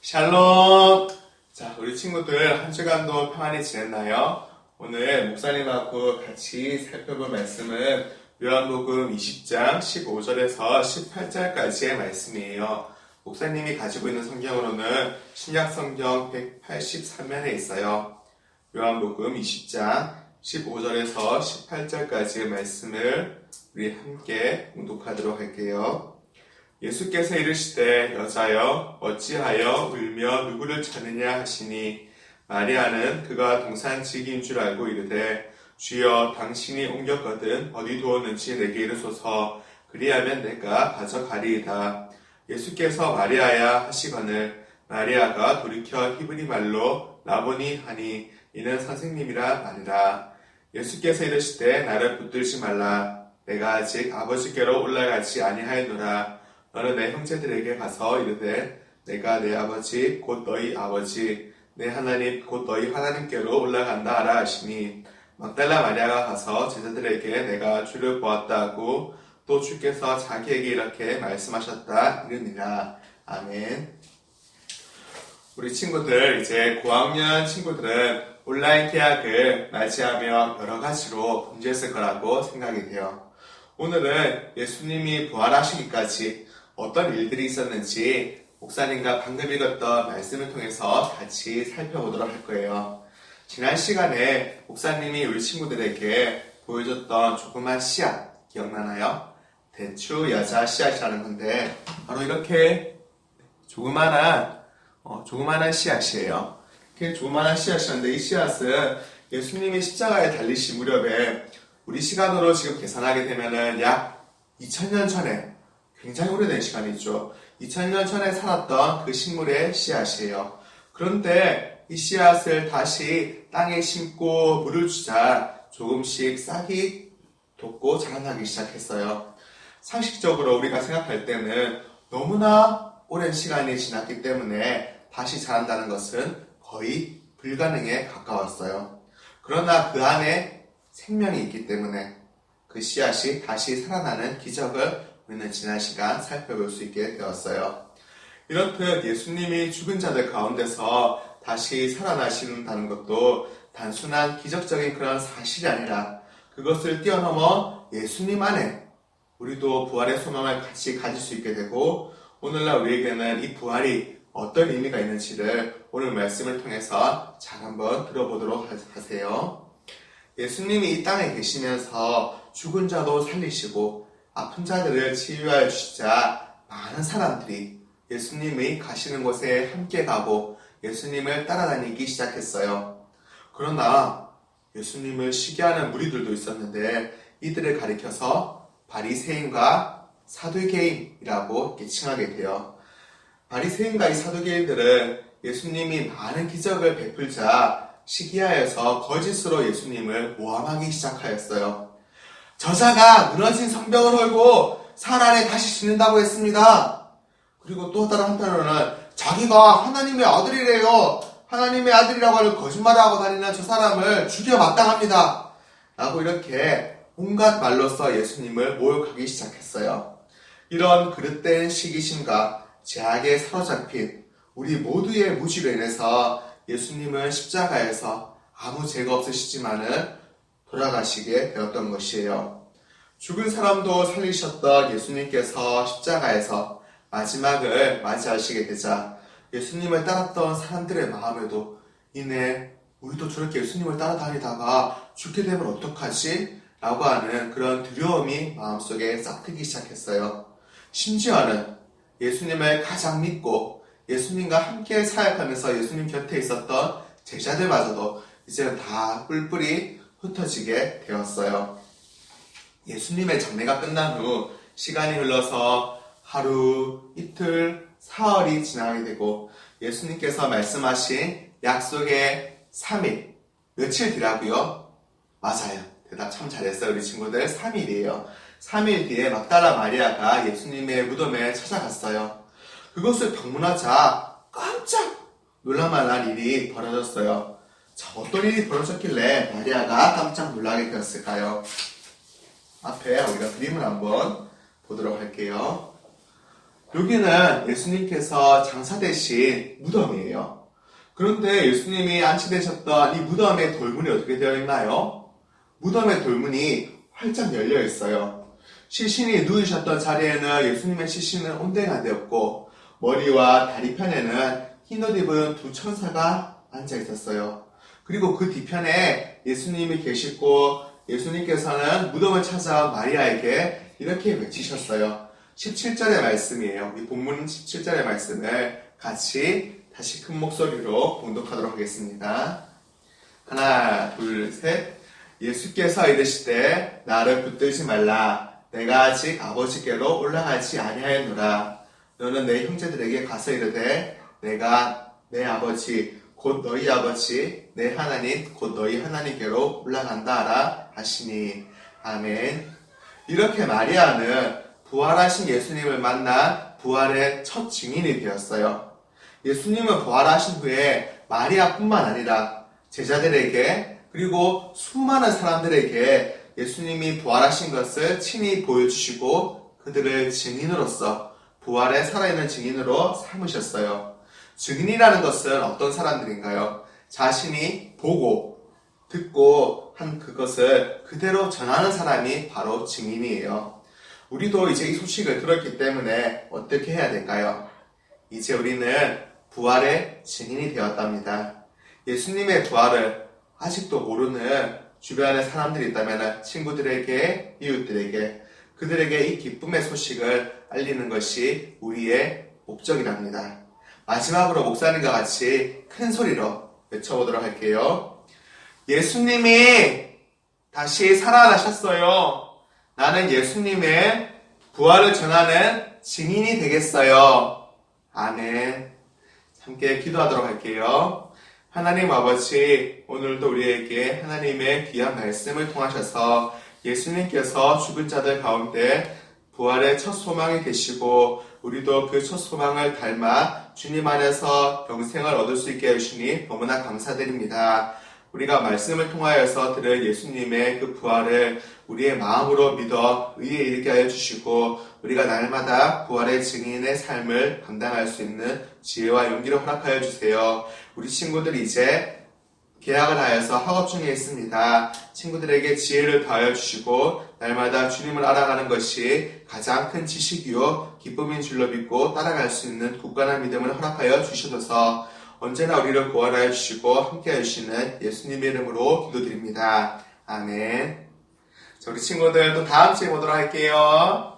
샬롬! 자, 우리 친구들 한 주간도 평안히 지냈나요? 오늘 목사님하고 같이 살펴볼 말씀은 요한복음 20장 15절에서 18절까지의 말씀이에요. 목사님이 가지고 있는 성경으로는 신약성경 183면에 있어요. 요한복음 20장 15절에서 18절까지의 말씀을 우리 함께 봉독하도록 할게요. 예수께서 이르시되 여자여 어찌하여 울며 누구를 찾느냐 하시니 마리아는 그가 동산지기인 줄 알고 이르되 주여 당신이 옮겼거든 어디 두었는지 내게 이르소서 그리하면 내가 가져가리이다. 예수께서 마리아야 하시거늘 마리아가 돌이켜 히브리 말로 라보니 하니 이는 선생님이라 말이라. 예수께서 이르시되 나를 붙들지 말라. 내가 아직 아버지께로 올라가지 아니하였노라. 너는 내 형제들에게 가서 이르되 내가 내 아버지 곧 너희 아버지 내 하나님 곧 너희 하나님께로 올라간다 하라 하시니 막달라 마리아가 가서 제자들에게 내가 주를 보았다 하고 또 주께서 자기에게 이렇게 말씀하셨다 이르니라. 아멘. 우리 친구들 이제 고학년 친구들은 온라인 개학을 맞이하며 여러 가지로 분주했을 거라고 생각이 돼요. 오늘은 예수님이 부활하시기까지 어떤 일들이 있었는지 목사님과 방금 읽었던 말씀을 통해서 같이 살펴보도록 할 거예요. 지난 시간에 목사님이 우리 친구들에게 보여줬던 조그만 씨앗 기억나나요? 대추 여자 씨앗이라는 건데 바로 이렇게 조그만한 씨앗이에요. 이렇게 조그만한 씨앗이었는데 이 씨앗은 예수님이 십자가에 달리신 무렵에 우리 시간으로 지금 계산하게 되면은 약 2000년 전에 굉장히 오래된 시간이죠. 2000년 전에 살았던 그 식물의 씨앗이에요. 그런데 이 씨앗을 다시 땅에 심고 물을 주자 조금씩 싹이 돋고 자라나기 시작했어요. 상식적으로 우리가 생각할 때는 너무나 오랜 시간이 지났기 때문에 다시 자란다는 것은 거의 불가능에 가까웠어요. 그러나 그 안에 생명이 있기 때문에 그 씨앗이 다시 살아나는 기적을 우리는 지난 시간 살펴볼 수 있게 되었어요. 이렇듯 예수님이 죽은 자들 가운데서 다시 살아나신다는 것도 단순한 기적적인 그런 사실이 아니라 그것을 뛰어넘어 예수님 안에 우리도 부활의 소망을 같이 가질 수 있게 되고 오늘날 우리에게는 이 부활이 어떤 의미가 있는지를 오늘 말씀을 통해서 잘 한번 들어보도록 하세요. 예수님이 이 땅에 계시면서 죽은 자도 살리시고 아픈 자들을 치유하여 주시자 많은 사람들이 예수님이 가시는 곳에 함께 가고 예수님을 따라다니기 시작했어요. 그러나 예수님을 시기하는 무리들도 있었는데 이들을 가리켜서 바리새인과 사두개인이라고 칭하게 돼요. 바리새인과 이 사두개인들은 예수님이 많은 기적을 베풀자 시기하여서 거짓으로 예수님을 모함하기 시작하였어요. 저자가 무너진 성벽을 헐고 사흘 다시 짓는다고 했습니다. 그리고 또 다른 한편으로는 자기가 하나님의 아들이래요. 하나님의 아들이라고 하는 거짓말을 하고 다니는 저 사람을 죽여 마땅합니다. 라고 이렇게 온갖 말로써 예수님을 모욕하기 시작했어요. 이런 그릇된 시기심과 제약에 사로잡힌 우리 모두의 무지로 인해서 예수님은 십자가에서 아무 죄가 없으시지만은 돌아가시게 되었던 것이에요. 죽은 사람도 살리셨던 예수님께서 십자가에서 마지막을 맞이하시게 되자 예수님을 따랐던 사람들의 마음에도 이내 우리도 저렇게 예수님을 따라다니다가 죽게 되면 어떡하지? 라고 하는 그런 두려움이 마음속에 싹트기 시작했어요. 심지어는 예수님을 가장 믿고 예수님과 함께 사역하면서 예수님 곁에 있었던 제자들마저도 이제는 다 뿔뿔이 흩어지게 되었어요. 예수님의 장례가 끝난 후 시간이 흘러서 하루, 이틀, 사흘이 지나게 되고 예수님께서 말씀하신 약속의 3일, 며칠 뒤라고요? 맞아요. 대답 참 잘했어요. 우리 친구들 3일이에요. 3일 뒤에 막달라 마리아가 예수님의 무덤에 찾아갔어요. 그것을 방문하자 깜짝 놀랄만한 일이 벌어졌어요. 자, 어떤 일이 벌어졌길래 마리아가 깜짝 놀라게 되었을까요? 앞에 우리가 그림을 한번 보도록 할게요. 여기는 예수님께서 장사되신 무덤이에요. 그런데 예수님이 안치되셨던 이 무덤의 돌문이 어떻게 되어 있나요? 무덤의 돌문이 활짝 열려 있어요. 시신이 누우셨던 자리에는 예수님의 시신은 온데가 되었고 머리와 다리 편에는 흰옷 입은 두 천사가 앉아 있었어요. 그리고 그 뒤편에 예수님이 계시고 예수님께서는 무덤을 찾아온 마리아에게 이렇게 외치셨어요. 17절의 말씀이에요. 이 본문 17절의 말씀을 같이 다시 큰 목소리로 봉독하도록 하겠습니다. 하나, 둘, 셋. 예수께서 이르시되 나를 붙들지 말라. 내가 아직 아버지께로 올라가지 아니하였노라. 너는 내 형제들에게 가서 이르되 내가 내 아버지 곧 너희 아버지 내 하나님 곧 너희 하나님께로 올라간다 하라 하시니. 아멘. 이렇게 마리아는 부활하신 예수님을 만나 부활의 첫 증인이 되었어요. 예수님은 부활하신 후에 마리아뿐만 아니라 제자들에게 그리고 수많은 사람들에게 예수님이 부활하신 것을 친히 보여주시고 그들을 증인으로서 부활의 살아있는 증인으로 삼으셨어요. 증인이라는 것은 어떤 사람들인가요? 자신이 보고 듣고 한 그것을 그대로 전하는 사람이 바로 증인이에요. 우리도 이제 이 소식을 들었기 때문에 어떻게 해야 될까요? 이제 우리는 부활의 증인이 되었답니다. 예수님의 부활을 아직도 모르는 주변에 사람들이 있다면 친구들에게, 이웃들에게, 그들에게 이 기쁨의 소식을 알리는 것이 우리의 목적이랍니다. 마지막으로 목사님과 같이 큰 소리로 외쳐보도록 할게요. 예수님이 다시 살아나셨어요. 나는 예수님의 부활을 전하는 증인이 되겠어요. 아멘. 함께 기도하도록 할게요. 하나님 아버지, 오늘도 우리에게 하나님의 귀한 말씀을 통하셔서 예수님께서 죽은 자들 가운데 부활의 첫 소망이 되시고 우리도 그 첫 소망을 닮아 주님 안에서 영생을 얻을 수 있게 해주시니 너무나 감사드립니다. 우리가 말씀을 통하여서 들을 예수님의 그 부활을 우리의 마음으로 믿어 의에 이르게 하여 주시고 우리가 날마다 부활의 증인의 삶을 감당할 수 있는 지혜와 용기를 허락하여 주세요. 우리 친구들이 이제 계약을 하여서 학업 중에 있습니다. 친구들에게 지혜를 더하여 주시고 날마다 주님을 알아가는 것이 가장 큰 지식이요 기쁨인 줄로 믿고 따라갈 수 있는 굳건한 믿음을 허락하여 주셔서 언제나 우리를 구원하여 주시고 함께해 주시는 예수님의 이름으로 기도드립니다. 아멘. 자, 우리 친구들 또 다음 주에 보도록 할게요.